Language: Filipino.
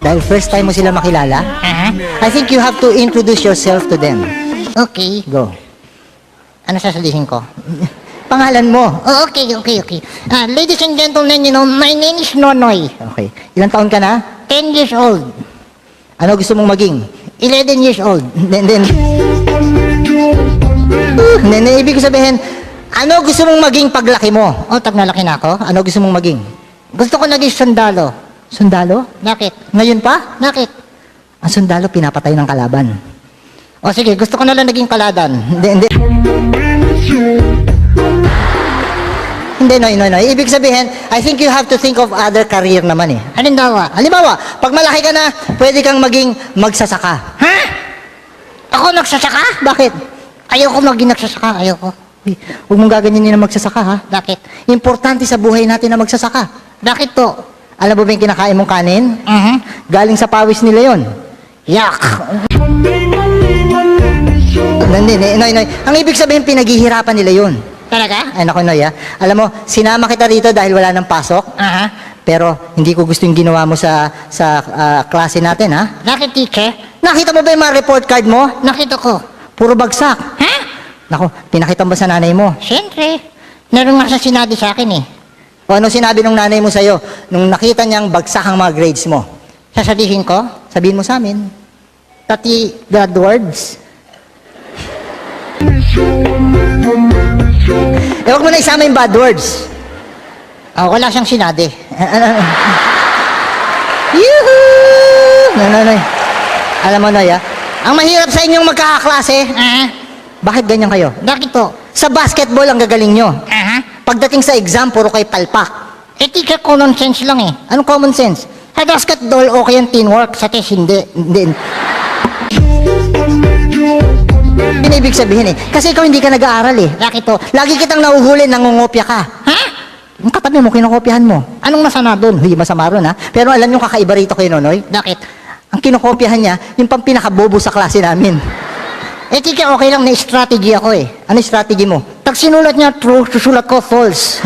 Dahil first time mo sila makilala, I think you have to introduce yourself to them. Okay. Go. Ano sasabihin ko? Pangalan mo. Oh, okay. Ladies and gentlemen, my name is Nonoy. Okay. Ilang taon ka na? 10 years old. Ano gusto mong maging? 11 years old. Then, ibig ko sabihin, ano gusto mong maging paglaki mo? Oh, tag nalaki na ako? Ano gusto mong maging? Gusto ko naging sundalo. Sundalo? Bakit? Ngayon pa? Bakit? Ang sundalo, pinapatay ng kalaban. O sige, gusto ko na lang naging kaladan. Hindi. Hindi, no. Ibig sabihin, I think you have to think of other career naman eh. Halimbawa. Halimbawa, pag malaki ka na, pwede kang maging magsasaka. Ha? Ako nagsasaka? Bakit? Ayoko maging nagsasaka, ayoko. Uy, huwag mong gaganyanin na magsasaka ha. Bakit? Importante sa buhay natin na magsasaka. Bakit to? Alam mo ba yung kinakain mong kanin? Galing sa pawis nila yon. Yak! Hindi. Ang ibig sabihin, pinaghihirapan nila yun. Talaga? Ay, naku, Noy, alam mo, sinama kita rito dahil wala nang pasok. Pero hindi ko gusto yung ginawa mo sa klase natin, ha? Bakit, teacher? Nakita mo ba yung mga report card mo? Nakita ko. Puro bagsak. Ha? Naku, pinakita mo ba sa nanay mo? Siyempre. Meron nga siya sinabi sa akin eh. O ano sinabi ng nanay mo sa'yo nung nakita niyang bagsak ang mga grades mo? Sasabihin ko? Sabihin mo sa amin. Pati bad words. Huwag mo na isama yung bad words. Wala siyang sinabi. Yuhuu! Nanay. Alam mo, Noy, ang mahirap sa inyong magkakaklase, bakit ganyan kayo? Bakit to? Sa basketball ang gagaling nyo. Pagdating sa exam, puro kayo palpak. Eh, teacher, common sense lang eh. Anong common sense? Sa basketball, okay ang teamwork. Sa test, hindi. Hindi. Yun ang ibig sabihin eh. Kasi ikaw hindi ka nag-aaral eh. Bakit to? Lagi kitang nahuhuli, nangungopya ka. Ha? Yung katabi mo, kinokopyahan mo. Anong masama doon? Hindi masama ron ha. Pero alam nyo kakaiba rito kay Nonoy? Bakit? Ang kinokopyahan niya, yung pang pinakabobo sa klase namin. Eh, teacher, okay lang na strategy ako eh. Ano yung strategy mo? Pag sinulat niya true, susulat ko false.